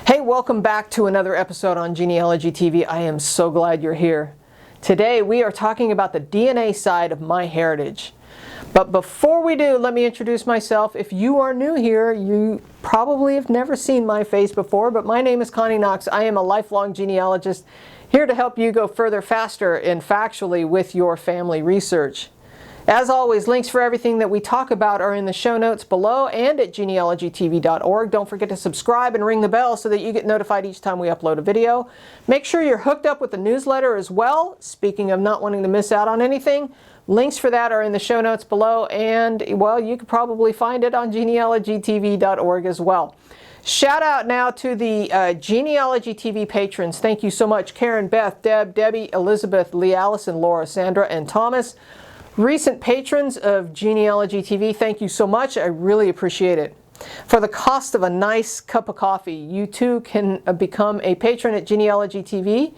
Hey, welcome back to another episode on Genealogy TV. I am so glad you're here. Today we are talking about the DNA side of MyHeritage. But before we do, let me introduce myself. If you are new here, you probably have never seen my face before, but my name is Connie Knox. I am a lifelong genealogist here to help you go further, faster, and factually with your family research. As always, links for everything that we talk about are in the show notes below and at genealogytv.org. Don't forget to subscribe and ring the bell so that you get notified each time we upload a video. Make sure you're hooked up with the newsletter as well. Speaking of not wanting to miss out on anything, links for that are in the show notes below, and, well, you could probably find it on genealogytv.org as well. Shout out now to the Genealogy TV patrons. Thank you so much. Karen, Beth, Deb, Debbie, Elizabeth, Lee Allison, Laura, Sandra, and Thomas. Recent patrons of Genealogy TV, thank you so much. I really appreciate it. For the cost of a nice cup of coffee, you too can become a patron at Genealogy TV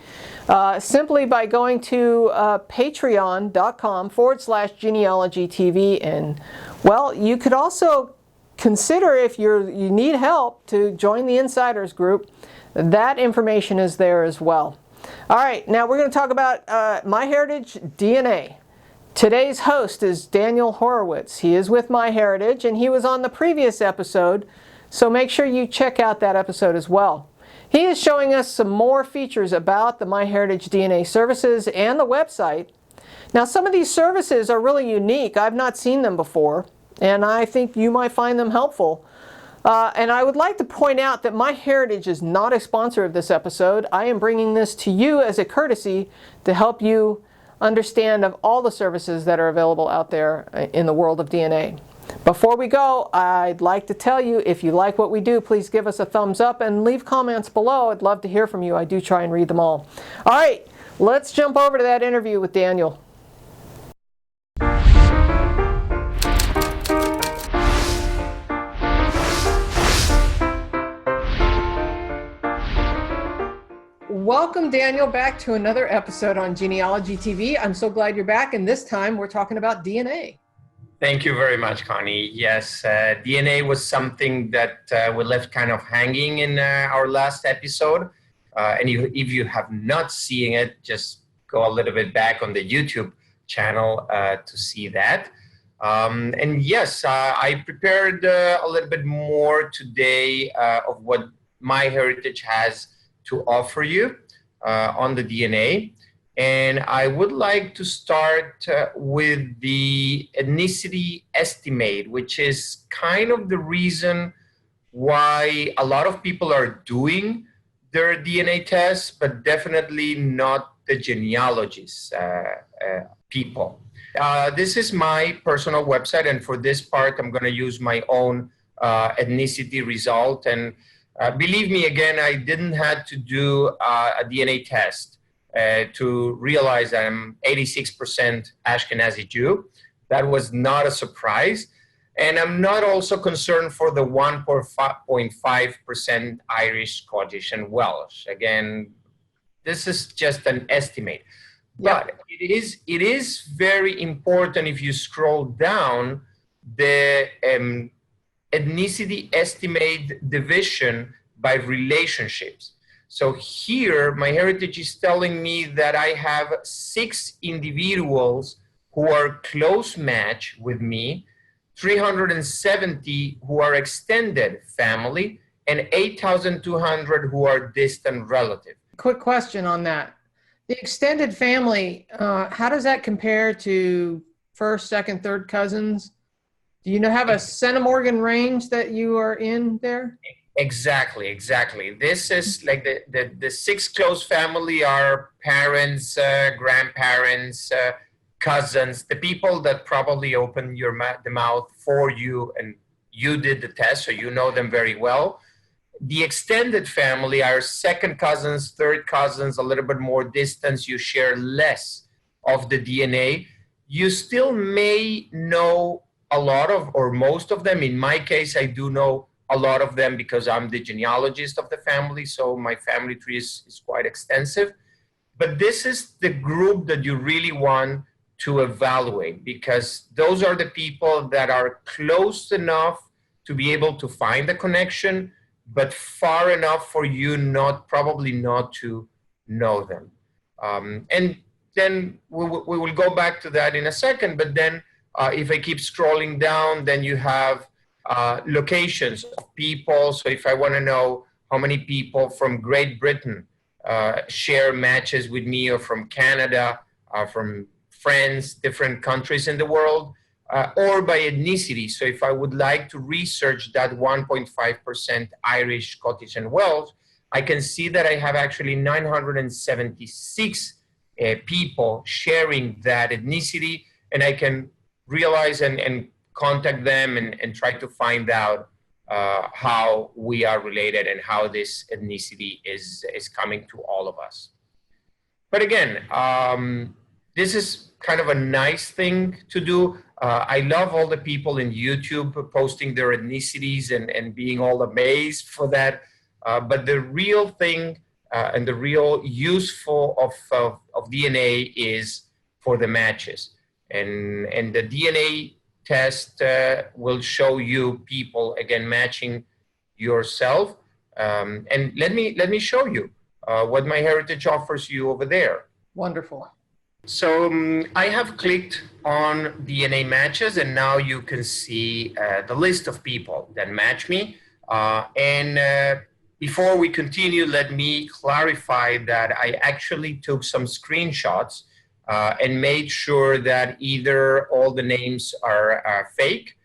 simply by going to patreon.com/Genealogy TV. And, well, you could also consider, if you need help, to join the Insiders group. That information is there as well. All right, now we're going to talk about MyHeritage DNA. Today's host is Daniel Horowitz. He is with MyHeritage, and he was on the previous episode, so make sure you check out that episode as well. He is showing us some more features about the MyHeritage DNA services and the website. Now, some of these services are really unique. I've not seen them before, and I think you might find them helpful. And I would like to point out that MyHeritage is not a sponsor of this episode. I am bringing this to you as a courtesy to help you understand of all the services that are available out there in the world of DNA. Before we go, I'd like to tell you, if you like what we do, please give us a thumbs up and leave comments below. I'd love to hear from you. I do try and read them all. All right, let's jump over to that interview with Daniel. Welcome, Daniel, back to another episode on Genealogy TV. I'm so glad you're back, and this time we're talking about DNA. Thank you very much, Connie. Yes, DNA was something that we left kind of hanging in our last episode. And if you have not seen it, just go a little bit back on the YouTube channel to see that. And yes, I prepared a little bit more today of what MyHeritage has to offer you on the DNA. And I would like to start with the ethnicity estimate, which is kind of the reason why a lot of people are doing their DNA tests, but definitely not the genealogists people. This is my personal website, and for this part, I'm going to use my own ethnicity result. And believe me, again, I didn't have to do a DNA test to realize that I'm 86% Ashkenazi Jew. That was not a surprise. And I'm not also concerned for the 1.5% Irish, Scottish, and Welsh. Again, this is just an estimate. But it is very important, if you scroll down, the ethnicity estimate division by relationships. So here, MyHeritage is telling me that I have 6 individuals who are close match with me, 370 who are extended family, and 8,200 who are distant relative. Quick question on that. The extended family, how does that compare to first, second, third cousins? Do you have a centimorgan range that you are in there? Exactly. This is like the 6 close family are parents, grandparents, cousins, the people that probably opened the mouth for you, and you did the test, so you know them very well. The extended family are second cousins, third cousins, a little bit more distance. You share less of the DNA. You still may know a lot of, or most of them. In my case, I do know a lot of them because I'm the genealogist of the family, so my family tree is quite extensive. But this is the group that you really want to evaluate, because those are the people that are close enough to be able to find the connection, but far enough for you probably not to know them. And then we will go back to that in a second, but then if I keep scrolling down, then you have locations of people. So if I want to know how many people from Great Britain share matches with me, or from Canada, from France, different countries in the world, or by ethnicity. So if I would like to research that 1.5% Irish, Scottish, and Welsh, I can see that I have actually 976 people sharing that ethnicity, and I can realize and contact them and try to find out how we are related and how this ethnicity is coming to all of us. But again, this is kind of a nice thing to do. I love all the people in YouTube posting their ethnicities and being all amazed for that. But the real thing and the real useful of DNA is for the matches. And the DNA test will show you people, again, matching yourself. And let me show you what MyHeritage offers you over there. Wonderful. So I have clicked on DNA matches, and now you can see the list of people that match me. Before we continue, let me clarify that I actually took some screenshots and made sure that either all the names are fake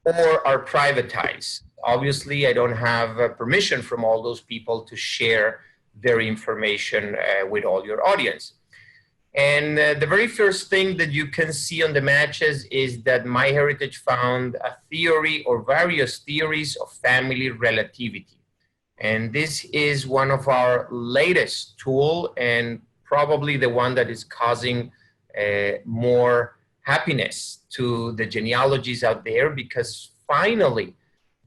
or are privatized. Obviously, I don't have permission from all those people to share their information with all your audience. And the very first thing that you can see on the matches is that MyHeritage found a theory or various theories of family relativity. And this is one of our latest tool, and probably the one that is causing more happiness to the genealogies out there, because finally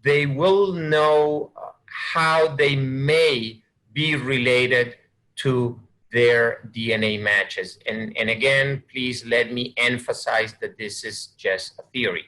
they will know how they may be related to their DNA matches. And again, please let me emphasize that this is just a theory.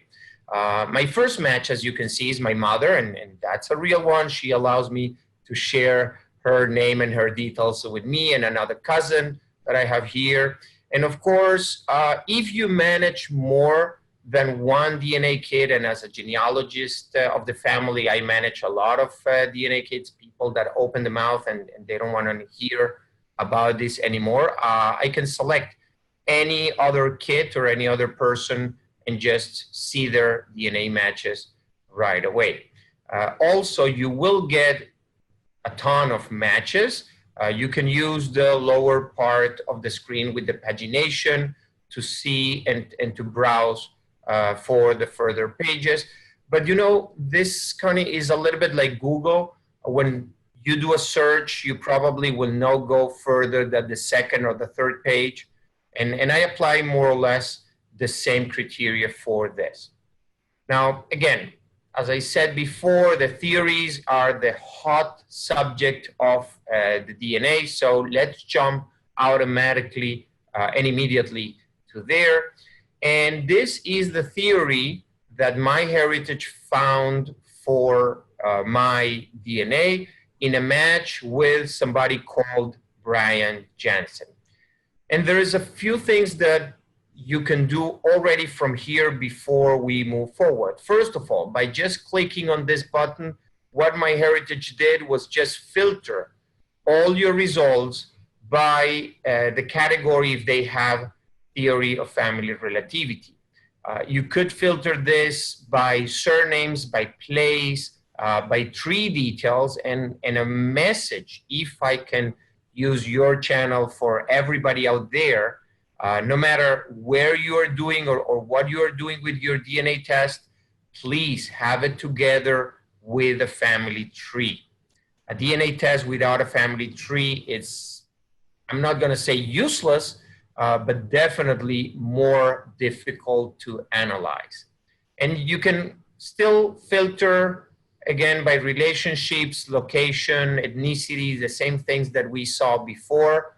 My first match, as you can see, is my mother, and that's a real one. She allows me to share her name and her details with me and another cousin that I have here. And of course, if you manage more than one DNA kit, and as a genealogist of the family, I manage a lot of DNA kits, people that open the mouth and they don't want to hear about this anymore, I can select any other kit or any other person and just see their DNA matches right away. Also, you will get a ton of matches. You can use the lower part of the screen with the pagination to see and to browse for the further pages. But you know, this kind of is a little bit like Google. When you do a search, you probably will not go further than the second or the third page. And I apply more or less the same criteria for this. Now, again, as I said before, the theories are the hot subject of the DNA. So let's jump automatically and immediately to there. And this is the theory that MyHeritage found for my DNA in a match with somebody called Brian Jansen. And there is a few things that you can do already from here before we move forward. First of all, by just clicking on this button, what MyHeritage did was just filter all your results by the category if they have theory of family relativity. You could filter this by surnames, by place, by tree details, and a message. If I can use your channel for everybody out there, no matter where you are doing or what you are doing with your DNA test, please have it together with a family tree. A DNA test without a family tree is, I'm not going to say useless, but definitely more difficult to analyze. And you can still filter, again, by relationships, location, ethnicity, the same things that we saw before.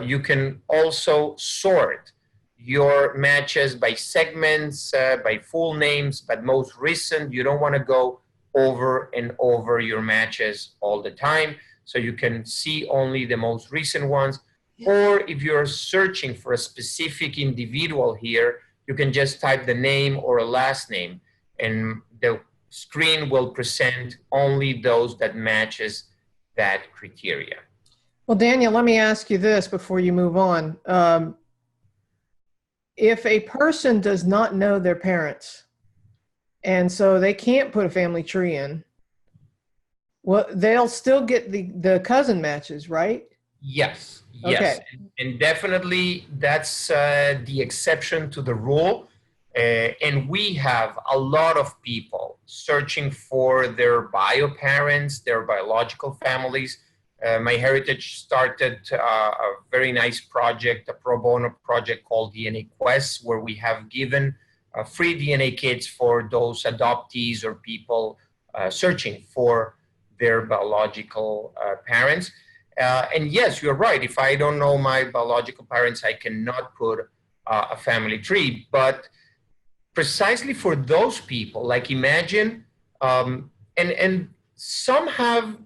You can also sort your matches by segments, by full names, but most recent. You don't want to go over and over your matches all the time, so you can see only the most recent ones. Or if you're searching for a specific individual here, you can just type the name or a last name, and the screen will present only those that matches that criteria. Well, Daniel, let me ask you this before you move on. If a person does not know their parents, and so they can't put a family tree in, well, they'll still get the cousin matches, right? Yes, yes. Okay. And definitely that's the exception to the rule. And we have a lot of people searching for their bio parents, their biological families. MyHeritage started a very nice project, a pro bono project called DNA Quest, where we have given free DNA kits for those adoptees or people searching for their biological parents. And yes, you're right. If I don't know my biological parents, I cannot put a family tree. But precisely for those people, like imagine, and some have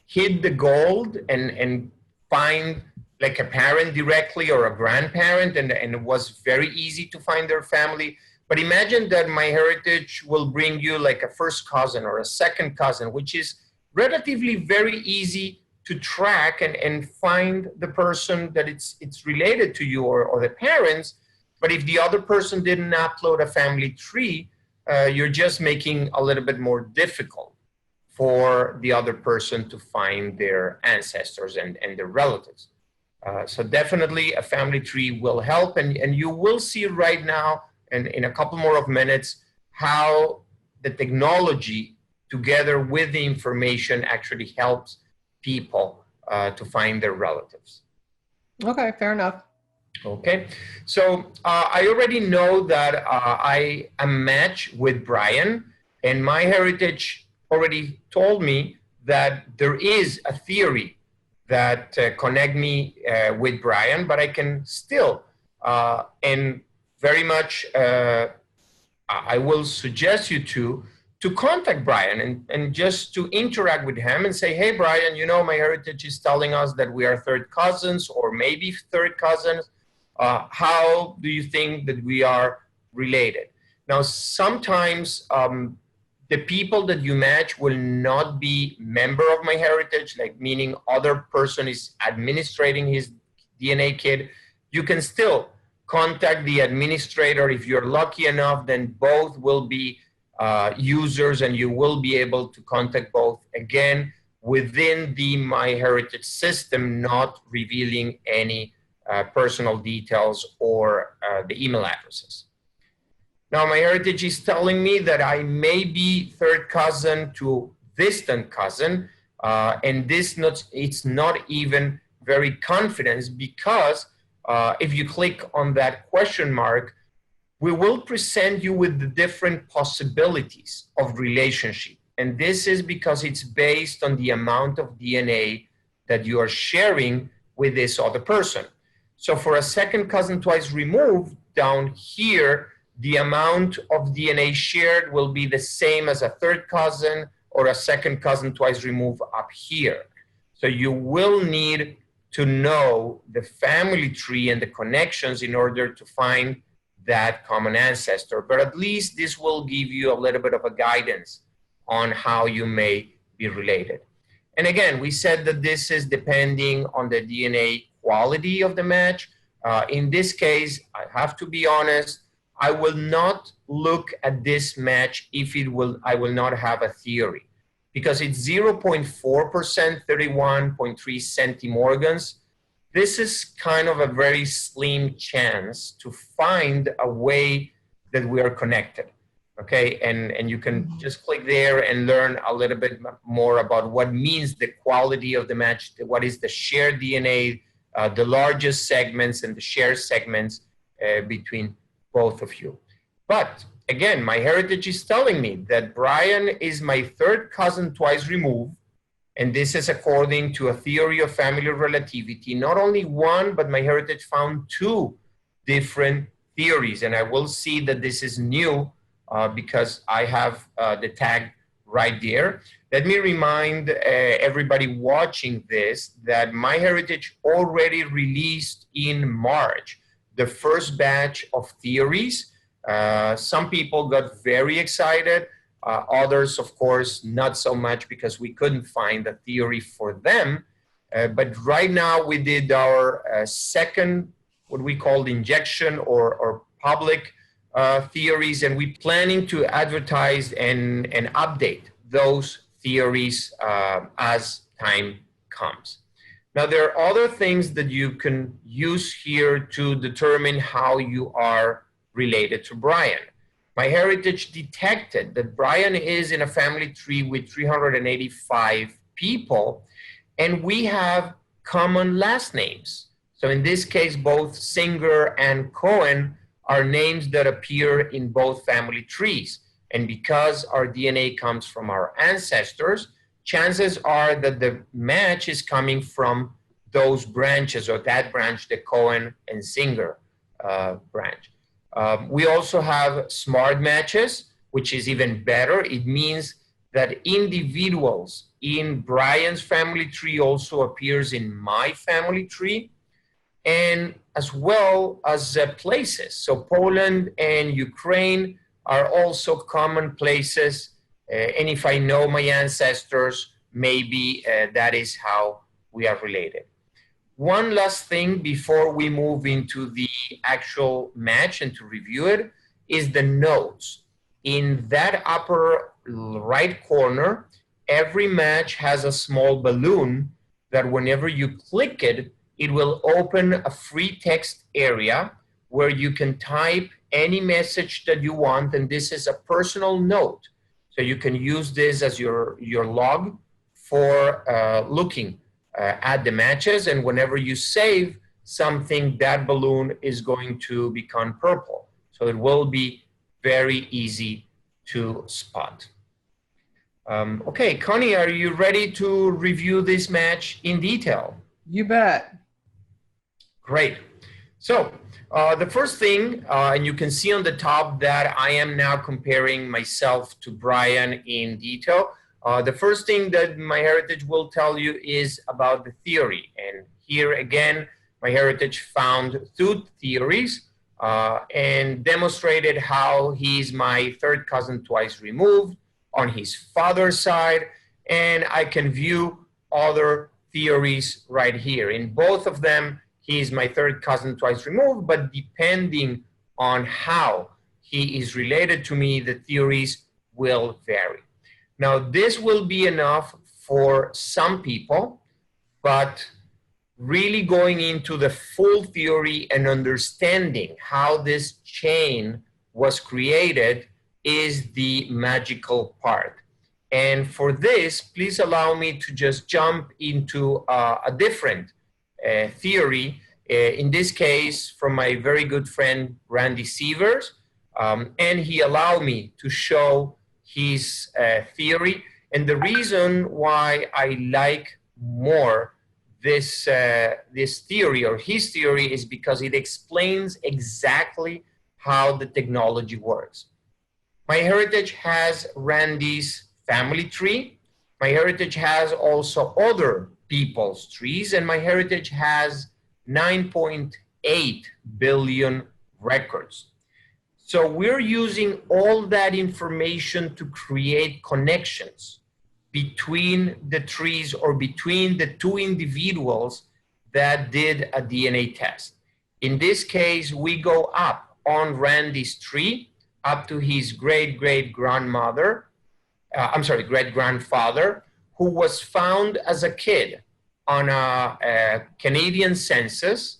hit the gold and find like a parent directly or a grandparent, and it was very easy to find their family. But imagine that MyHeritage will bring you like a first cousin or a second cousin, which is relatively very easy to track and find the person that it's related to you or the parents. But if the other person didn't upload a family tree, you're just making a little bit more difficult for the other person to find their ancestors and their relatives. So definitely a family tree will help, and you will see right now, and in a couple more of minutes, how the technology together with the information actually helps people to find their relatives. Okay, fair enough. Okay, so I already know that I am matched with Brian, and MyHeritage already told me that there is a theory that connect me with Brian, but I can still, and very much, I will suggest you to contact Brian and just to interact with him and say, hey, Brian, you know, MyHeritage is telling us that we are third cousins or maybe third cousins. How do you think that we are related? Now, sometimes the people that you match will not be member of MyHeritage, like meaning other person is administrating his DNA kit. You can still contact the administrator. If you're lucky enough, then both will be users and you will be able to contact both, again, within the MyHeritage system, not revealing any personal details or the email addresses. Now, MyHeritage is telling me that I may be third cousin to distant cousin, and it's not even very confident, because if you click on that question mark, we will present you with the different possibilities of relationship. And this is because it's based on the amount of DNA that you are sharing with this other person. So for a second cousin twice removed, down here, the amount of DNA shared will be the same as a third cousin or a second cousin twice removed up here. So you will need to know the family tree and the connections in order to find that common ancestor. But at least this will give you a little bit of a guidance on how you may be related. And again, we said that this is depending on the DNA quality of the match. In this case, I have to be honest, I will not look at this match if I will not have a theory, because it's 0.4%, 31.3 centimorgans. This is kind of a very slim chance to find a way that we are connected, okay? And you can just click there and learn a little bit more about what means the quality of the match, what is the shared DNA, the largest segments and the shared segments between both of you. But again, MyHeritage is telling me that Brian is my third cousin twice removed, and this is according to a theory of family relativity. Not only one, but MyHeritage found two different theories, and I will see that this is new because I have the tag right there. Let me remind everybody watching this that MyHeritage already released in March the first batch of theories. Some people got very excited. Others, of course, not so much because we couldn't find a theory for them. But right now we did our second, what we called injection or public theories, and we're planning to advertise and update those theories as time comes. Now, there are other things that you can use here to determine how you are related to Brian. MyHeritage detected that Brian is in a family tree with 385 people, and we have common last names. So in this case, both Singer and Cohen are names that appear in both family trees. And because our DNA comes from our ancestors, chances are that the match is coming from those branches, or that branch, the Cohen and Singer branch. We also have smart matches, which is even better. It means that individuals in Brian's family tree also appears in my family tree, and as well as places. So Poland and Ukraine are also common places. And if I know my ancestors, maybe that is how we are related. One last thing before we move into the actual match and to review it is the notes. In that upper right corner, every match has a small balloon that whenever you click it, it will open a free text area where you can type any message that you want, and this is a personal note. So you can use this as your log for looking at the matches, and whenever you save something, that balloon is going to become purple. So it will be very easy to spot. Okay, Connie, are you ready to review this match in detail? You bet. Great. So the first thing, and you can see on the top that I am now comparing myself to Brian in detail. The first thing that MyHeritage will tell you is about the theory. And here again, MyHeritage found two theories and demonstrated how he's my third cousin twice removed on his father's side. And I can view other theories right here. In both of them, he's my third cousin twice removed, but depending on how he is related to me, the theories will vary. Now, this will be enough for some people, but really going into the full theory and understanding how this chain was created is the magical part. And for this, please allow me to just jump into a different theory, in this case from my very good friend Randy Sievers, and he allowed me to show his theory. And the reason why I like more this theory or his theory is because it explains exactly how the technology works. MyHeritage has Randy's family tree. MyHeritage has also other people's trees, and MyHeritage has 9.8 billion records. So we're using all that information to create connections between the trees or between the two individuals that did a DNA test. In this case, we go up on Randy's tree, up to his great-grandfather, who was found as a kid on a Canadian census.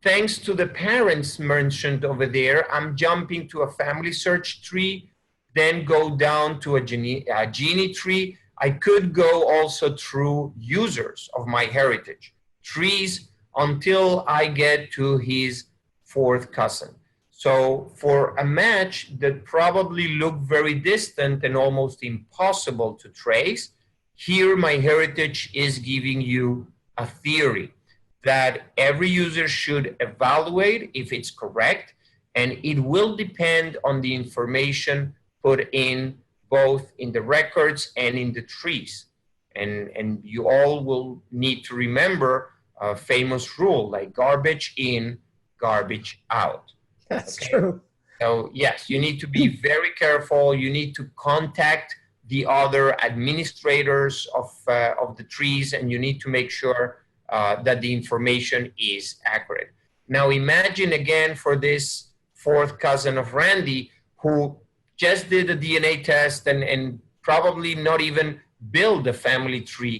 Thanks to the parents mentioned over there, I'm jumping to a family search tree, then go down to a gene tree. I could go also through users of MyHeritage trees until I get to his fourth cousin. So for a match that probably looked very distant and almost impossible to trace, here MyHeritage is giving you a theory that every user should evaluate if it's correct, and it will depend on the information put in both in the records and in the trees. And you all will need to remember a famous rule like garbage in, garbage out. That's true. So yes, you need to be very careful. You need to contact the other administrators of the trees, and you need to make sure that the information is accurate. Now imagine again for this fourth cousin of Randy who just did a DNA test and probably not even build a family tree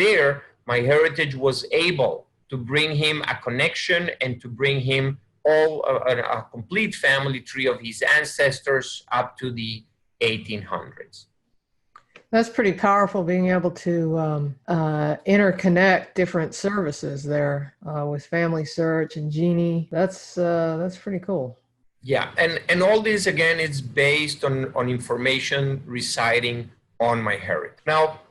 there. MyHeritage was able to bring him a connection and to bring him a complete family tree of his ancestors up to the 1800s. That's pretty powerful, being able to interconnect different services there with Family Search and Genie. That's pretty cool. Yeah, and all this again is based on information residing on MyHeritage. Now,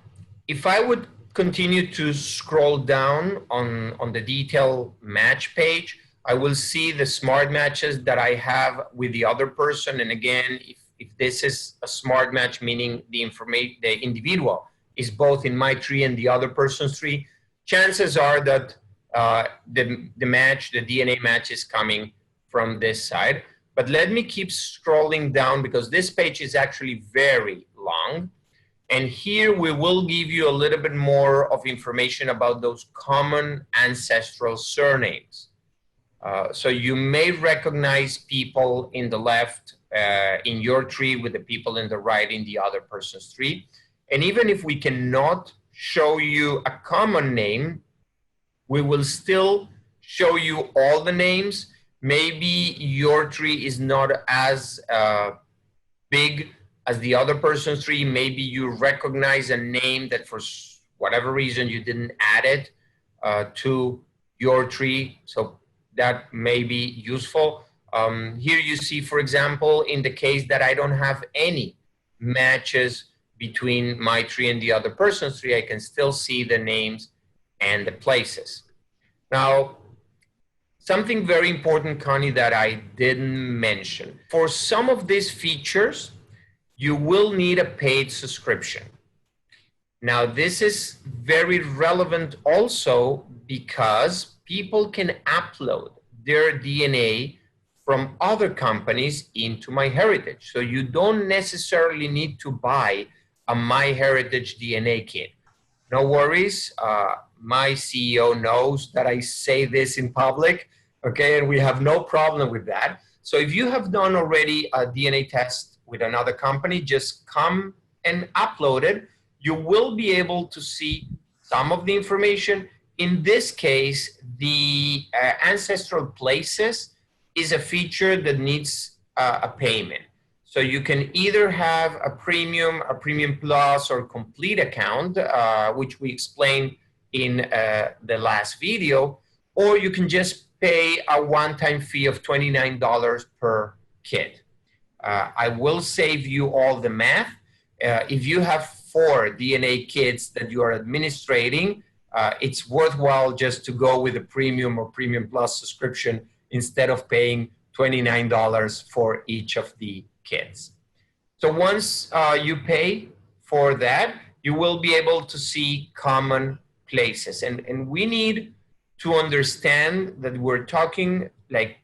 if I would continue to scroll down on the detail match page, I will see the smart matches that I have with the other person. And again, if this is a smart match, meaning the individual is both in my tree and the other person's tree, chances are that the DNA match is coming from this side. But let me keep scrolling down because this page is actually very long. And here we will give you a little bit more of information about those common ancestral surnames. So you may recognize people in the left in your tree with the people in the right in the other person's tree. And even if we cannot show you a common name, we will still show you all the names. Maybe your tree is not as big as the other person's tree. Maybe you recognize a name that for whatever reason you didn't add it to your tree. So that may be useful. Here you see, for example, in the case that I don't have any matches between my tree and the other person's tree, I can still see the names and the places. Now, something very important, Connie, that I didn't mention. For some of these features, you will need a paid subscription. Now, this is very relevant also because people can upload their DNA from other companies into MyHeritage. So you don't necessarily need to buy a MyHeritage DNA kit. No worries. My CEO knows that I say this in public, okay, and we have no problem with that. So if you have done already a DNA test with another company, just come and upload it. You will be able to see some of the information. In this case, the ancestral places is a feature that needs a payment. So you can either have a premium plus, or complete account, which we explained in the last video, or you can just pay a one-time fee of $29 per kit. I will save you all the math. If you have 4 DNA kits that you are administrating, it's worthwhile just to go with a premium or premium plus subscription instead of paying $29 for each of the kits. So once you pay for that, you will be able to see common places. And we need to understand that we're talking like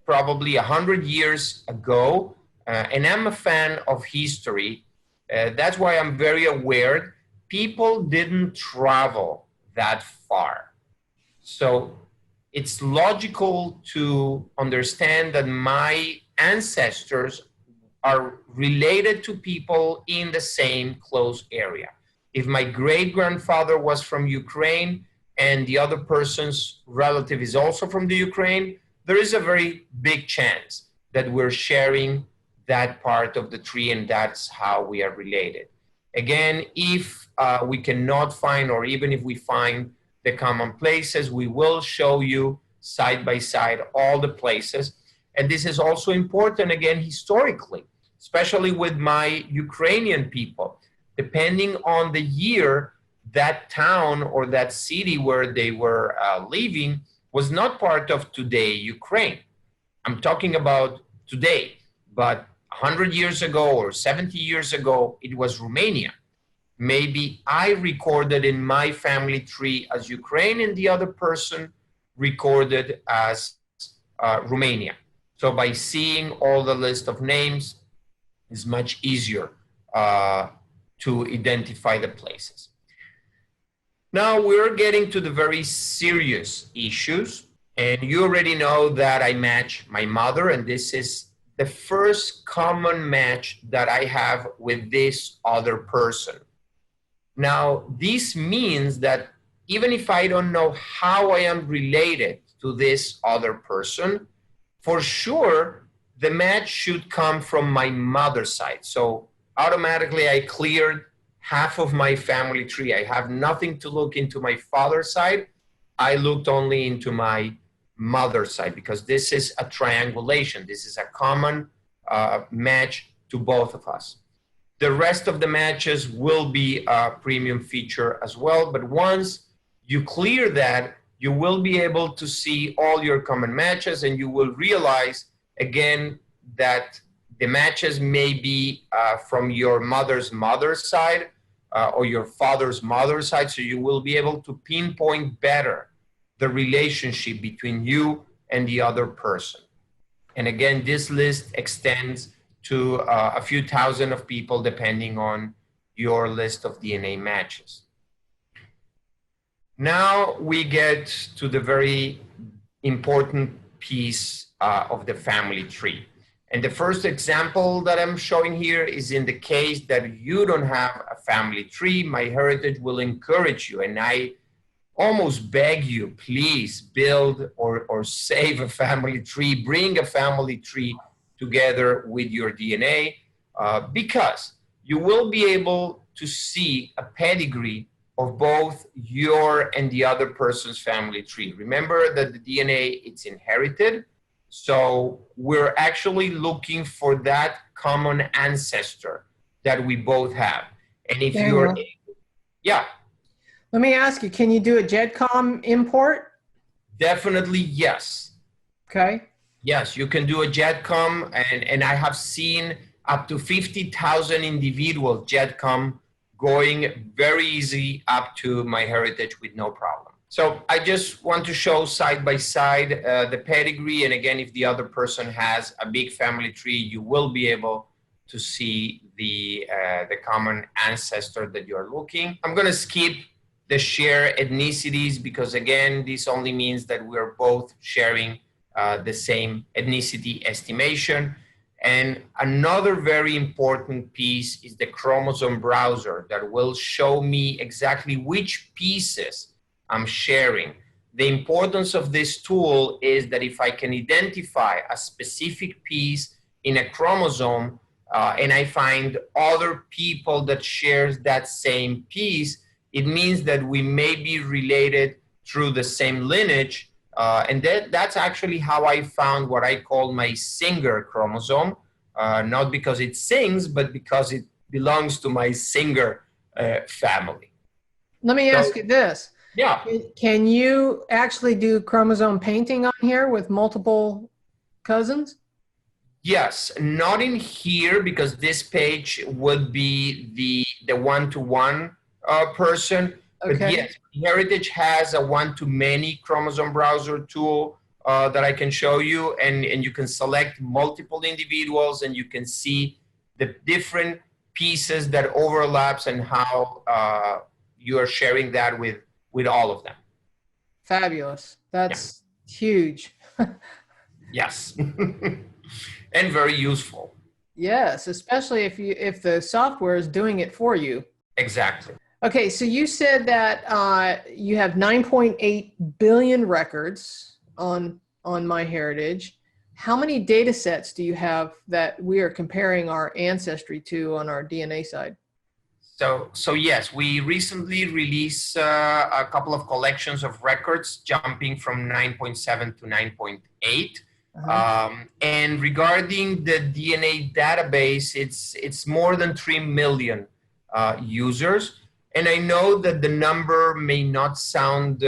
probably 100 years ago, and I'm a fan of history. That's why I'm very aware people didn't travel that far. So it's logical to understand that my ancestors are related to people in the same close area. If my great-grandfather was from Ukraine and the other person's relative is also from the Ukraine, there is a very big chance that we're sharing that part of the tree, and that's how we are related. Again, if we cannot find, or even if we find the common places, we will show you side by side all the places. And this is also important, again, historically, especially with my Ukrainian people. Depending on the year, that town or that city where they were living was not part of today Ukraine. I'm talking about today, but 100 years ago or 70 years ago, it was Romania. Maybe I recorded in my family tree as Ukraine and the other person recorded as Romania. So by seeing all the list of names, it's much easier to identify the places. Now we're getting to the very serious issues, and you already know that I match my mother, and this is the first common match that I have with this other person. Now, this means that even if I don't know how I am related to this other person, for sure, the match should come from my mother's side. So automatically I cleared half of my family tree. I have nothing to look into my father's side. I looked only into my mother's side because this is a triangulation. This is a common match to both of us. The rest of the matches will be a premium feature as well. But once you clear that, you will be able to see all your common matches, and you will realize again that the matches may be from your mother's side or your father's mother's side. So you will be able to pinpoint better the relationship between you and the other person. And again, this list extends to a few thousand of people depending on your list of DNA matches. Now we get to the very important piece of the family tree. And the first example that I'm showing here is in the case that you don't have a family tree. MyHeritage will encourage you, and I almost beg you, please build or save a family tree, bring a family tree together with your DNA, because you will be able to see a pedigree of both your and the other person's family tree. Remember that the DNA, it's inherited. So we're actually looking for that common ancestor that we both have. And if you're, yeah. Let me ask you, can you do a GEDCOM import? Definitely yes. Okay. Yes, you can do a GEDCOM, and I have seen up to 50,000 individual GEDCOM going very easy up to MyHeritage with no problem. So I just want to show side by side the pedigree, and again, if the other person has a big family tree, you will be able to see the common ancestor that you're looking. I'm going to skip the share ethnicities because again, this only means that we're both sharing the same ethnicity estimation. And another very important piece is the chromosome browser that will show me exactly which pieces I'm sharing. The importance of this tool is that if I can identify a specific piece in a chromosome and I find other people that shares that same piece, it means that we may be related through the same lineage. And that's actually how I found what I call my singer chromosome, not because it sings, but because it belongs to my singer family. Let me ask you this. Yeah. Can you actually do chromosome painting on here with multiple cousins? Yes, not in here because this page would be the one-to-one person. Okay. But yes, Heritage has a one-to-many chromosome browser tool that I can show you, and you can select multiple individuals and you can see the different pieces that overlaps and how you are sharing that with all of them. Fabulous. That's huge. Yes. And very useful. Yes, especially if the software is doing it for you. Exactly. Okay, so you said that you have 9.8 billion records on MyHeritage. How many data sets do you have that we are comparing our ancestry to on our DNA side? So yes, we recently released a couple of collections of records jumping from 9.7 to 9.8. And regarding the DNA database, it's more than 3 million users. And I know that the number may not sound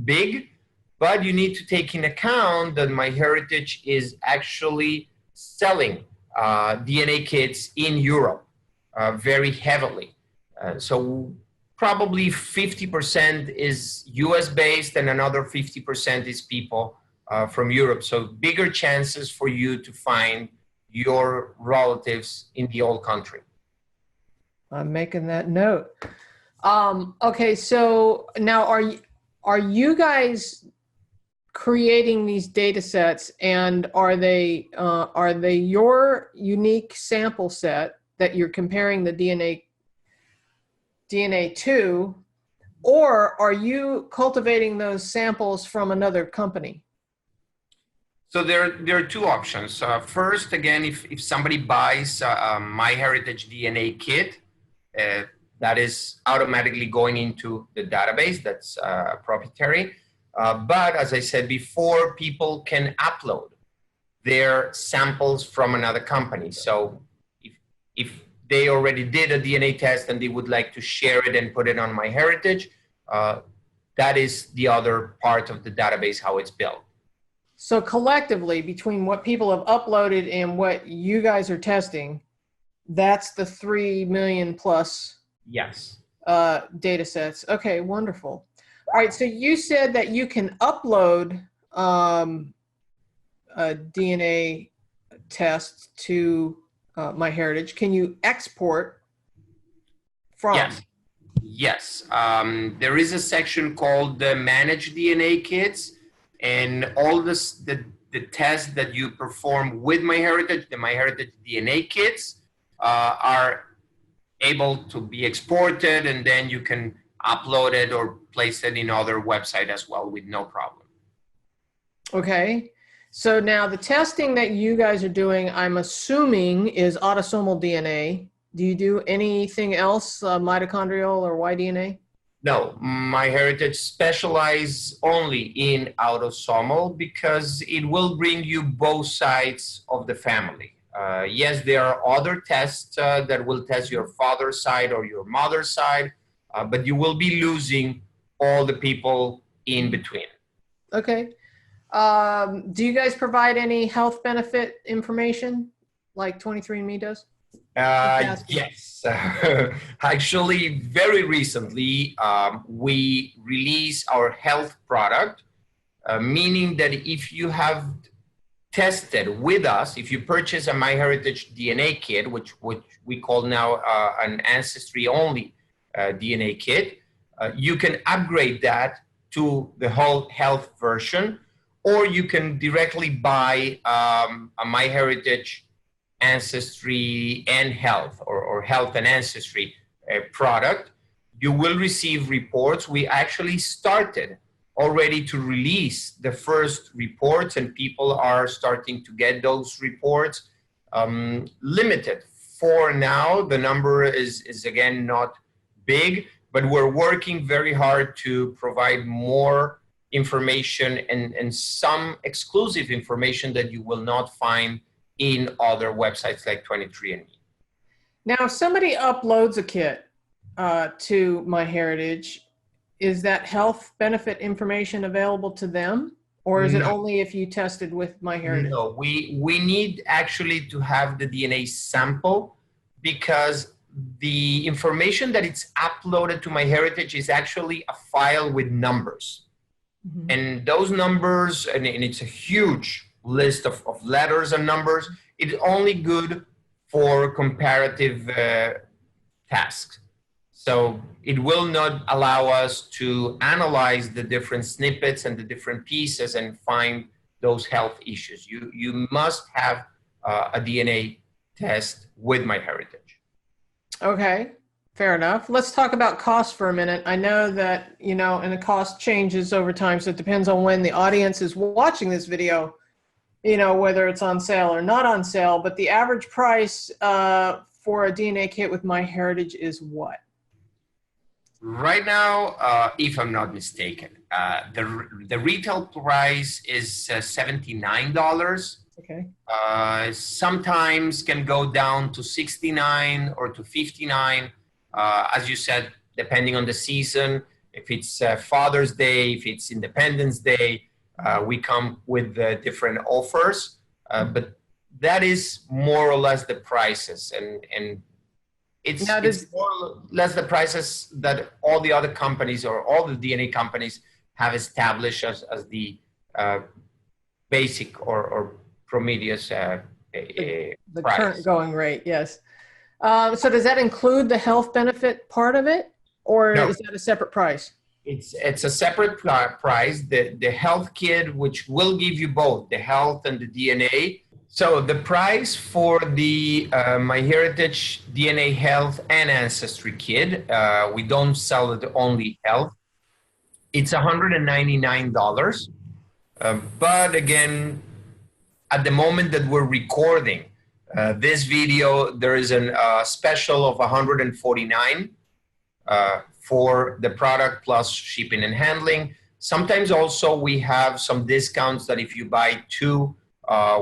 big, but you need to take in account that MyHeritage is actually selling DNA kits in Europe very heavily. So probably 50% is US based and another 50% is people from Europe. So bigger chances for you to find your relatives in the old country. I'm making that note. Okay, so now are you guys creating these data sets, and are they your unique sample set that you're comparing the DNA to, or are you cultivating those samples from another company? So there are two options. First, again, if somebody buys a MyHeritage DNA kit, that is automatically going into the database. That's proprietary. But as I said before, people can upload their samples from another company. So if they already did a DNA test and they would like to share it and put it on MyHeritage, that is the other part of the database, how it's built. So collectively, between what people have uploaded and what you guys are testing, that's the 3 million plus Yes. data sets. Okay, wonderful. All right, so you said that you can upload a DNA test to MyHeritage. Can you export from? Yes. Yes. There is a section called the Manage DNA Kits, and all the tests that you perform with MyHeritage, the MyHeritage DNA kits, are able to be exported, and then you can upload it or place it in other website as well with no problem. Okay. So now the testing that you guys are doing, I'm assuming, is autosomal DNA. Do you do anything else, mitochondrial or Y-DNA? No, MyHeritage specialize only in autosomal because it will bring you both sides of the family. Yes, there are other tests that will test your father's side or your mother's side, but you will be losing all the people in between. Okay. Do you guys provide any health benefit information like 23andMe does? Yes. Actually, very recently, we released our health product, meaning that if you have tested with us, if you purchase a MyHeritage DNA kit, which we call now an Ancestry only DNA kit, you can upgrade that to the whole health version, or you can directly buy a MyHeritage Ancestry and Health, or Health and Ancestry product. You will receive reports. We actually started already to release the first reports, and people are starting to get those reports. Limited for now. The number is again not big, but we're working very hard to provide more information and some exclusive information that you will not find in other websites like 23andMe. Now, if somebody uploads a kit to MyHeritage, is that health benefit information available to them? Or is it only if you tested with MyHeritage? No, we need actually to have the DNA sample, because the information that it's uploaded to MyHeritage is actually a file with numbers. Mm-hmm. And those numbers, and it's a huge list of letters and numbers, it's only good for comparative tasks. So it will not allow us to analyze the different snippets and the different pieces and find those health issues. You must have a DNA test with MyHeritage. Okay, fair enough. Let's talk about cost for a minute. I know that, and the cost changes over time, so it depends on when the audience is watching this video, whether it's on sale or not on sale, but the average price for a DNA kit with MyHeritage is what? Right now, if I'm not mistaken, the retail price is $79. Okay. Sometimes can go down to $69 or to $59. As you said, depending on the season, if it's Father's Day, if it's Independence Day, we come with different offers. But that is more or less the prices, and it's more or less the prices that all the other companies or all the DNA companies have established as the basic or Prometheus the price. current going rate, yes. So does that include the health benefit part of it, or No. is that a separate price? It's a separate price. The health kit, which will give you both the health and the DNA. So the price for the MyHeritage DNA Health and Ancestry kit, we don't sell it only health. It's $199. But again, at the moment that we're recording this video, there is a special of $149 for the product plus shipping and handling. Sometimes also we have some discounts that if you buy two,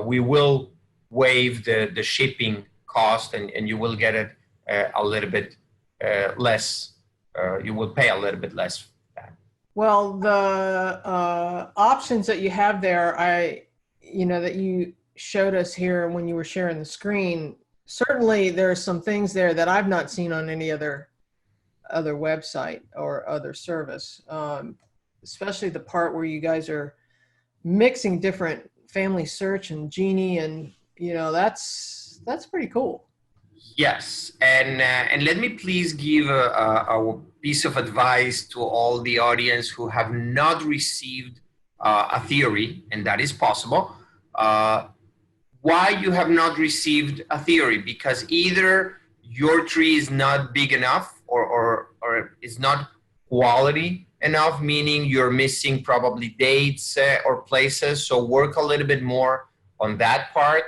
we will waive the shipping cost, and you will get it a little bit less. You will pay a little bit less. Well, the options that you have there, that you showed us here when you were sharing the screen, certainly there are some things there that I've not seen on any other website or other service, especially the part where you guys are mixing different family search and Genie, and that's pretty cool. Yes, and let me please give a piece of advice to all the audience who have not received a theory, and that is possible. Why you have not received a theory? Because either your tree is not big enough, or is not quality enough, meaning you're missing probably dates or places. So work a little bit more on that part.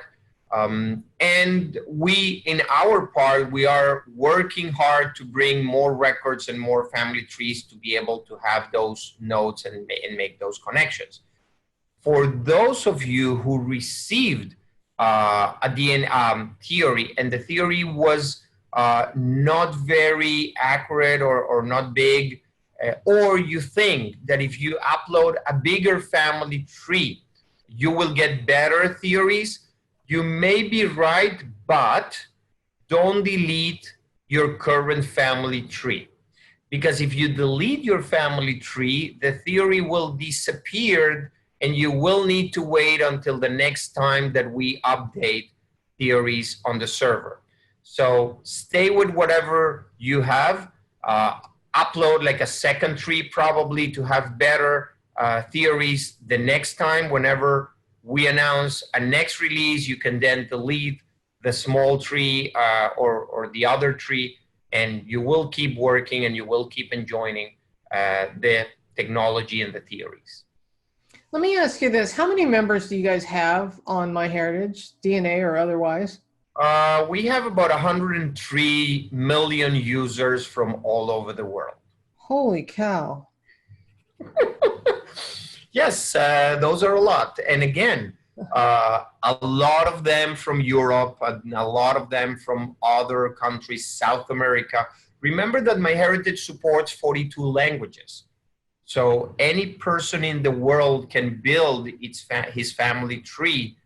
And we, in our part, we are working hard to bring more records and more family trees to be able to have those notes and make those connections. For those of you who received a DNA theory, and the theory was not very accurate or not big, or you think that if you upload a bigger family tree, you will get better theories, you may be right, but don't delete your current family tree. Because if you delete your family tree, the theory will disappear, and you will need to wait until the next time that we update theories on the server. So stay with whatever you have. Upload like a second tree probably to have better theories the next time. Whenever we announce a next release, you can then delete the small tree or the other tree, and you will keep working and you will keep enjoying the technology and the theories. Let me ask you this. How many members do you guys have on MyHeritage, DNA or otherwise? We have about 103 million users from all over the world. Holy cow. Yes, those are a lot. And again, a lot of them from Europe, and a lot of them from other countries, South America. Remember that MyHeritage supports 42 languages. So any person in the world can build his family tree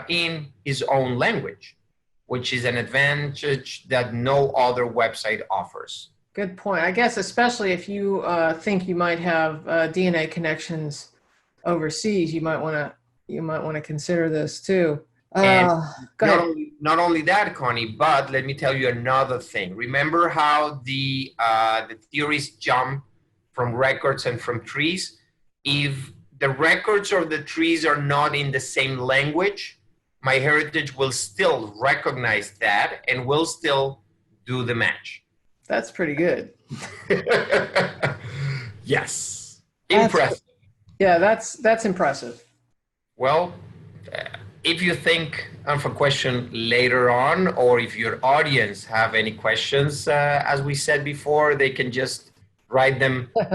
in his own language, which is an advantage that no other website offers. Good point. I guess especially if you think you might have DNA connections overseas, you might want to consider this too. Not only that, Connie, but let me tell you another thing. Remember how the theories jump from records and from trees? If the records or the trees are not in the same language, MyHeritage will still recognize that and will still do the match. That's pretty good. Yes. Impressive. That's impressive. Well, if you think of a question later on, or if your audience have any questions, as we said before, they can just write them here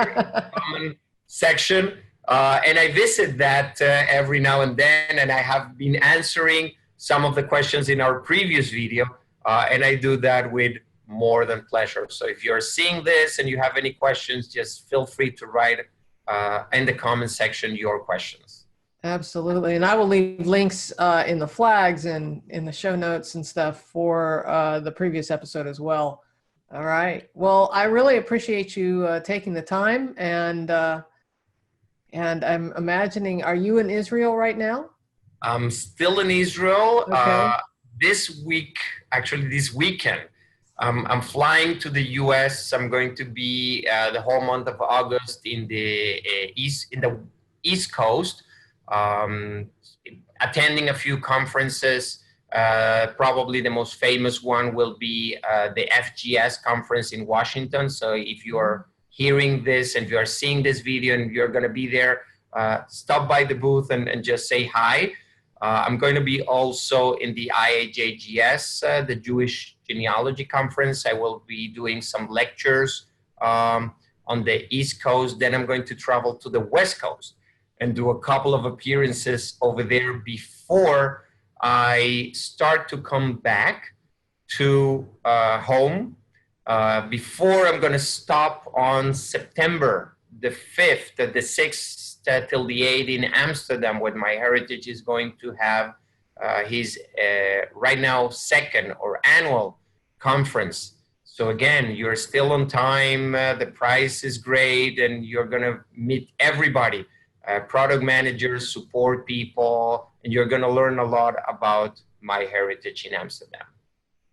in the comment section. And I visit that every now and then, and I have been answering some of the questions in our previous video, and I do that with more than pleasure. So if you're seeing this and you have any questions, just feel free to write in the comment section your questions. Absolutely. And I will leave links in the flags and in the show notes and stuff for the previous episode as well. All right. Well, I really appreciate you taking the time, and I'm imagining, are you in Israel right now? I'm still in Israel. Okay. This week, actually this weekend, I'm flying to the U.S. I'm going to be the whole month of August in the East Coast, um, attending a few conferences. Probably the most famous one will be the FGS conference in Washington. So if you are hearing this and you are seeing this video and you're going to be there, stop by the booth and just say hi. I'm going to be also in the IAJGS, the Jewish Genealogy Conference. I will be doing some lectures on the East Coast. Then I'm going to travel to the West Coast and do a couple of appearances over there before I start to come back to home. Before I'm going to stop on September the 5th, the 6th, till the 8th in Amsterdam, where MyHeritage is going to have his right now second or annual conference. So again, you're still on time, the price is great, and you're going to meet everybody, product managers, support people, and you're going to learn a lot about MyHeritage in Amsterdam.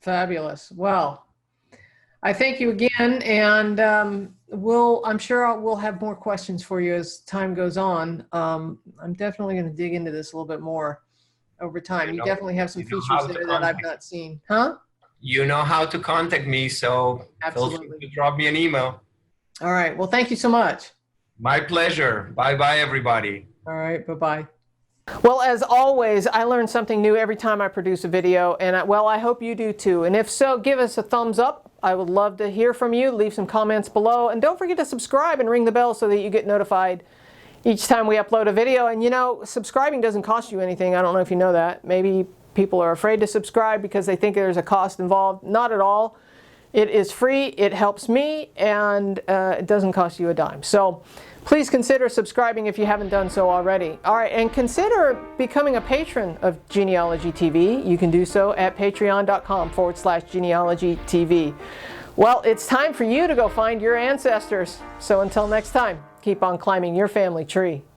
Fabulous. Well, I thank you again, and I'm sure we'll have more questions for you as time goes on. I'm definitely going to dig into this a little bit more over time. You definitely have some features there that I've not seen. Huh? You know how to contact me, so feel free to drop me an email. All right. Well, thank you so much. My pleasure. Bye-bye, everybody. All right. Bye-bye. Well, as always, I learn something new every time I produce a video, and I hope you do too. And if so, give us a thumbs up. I would love to hear from you. Leave some comments below, and don't forget to subscribe and ring the bell so that you get notified each time we upload a video. And you know, subscribing doesn't cost you anything. I don't know if you know that. Maybe people are afraid to subscribe because they think there's a cost involved. Not at all. It is free. It helps me, and it doesn't cost you a dime. So please consider subscribing if you haven't done so already. All right, and consider becoming a patron of Genealogy TV. You can do so at patreon.com/Genealogy TV. Well, it's time for you to go find your ancestors. So until next time, keep on climbing your family tree.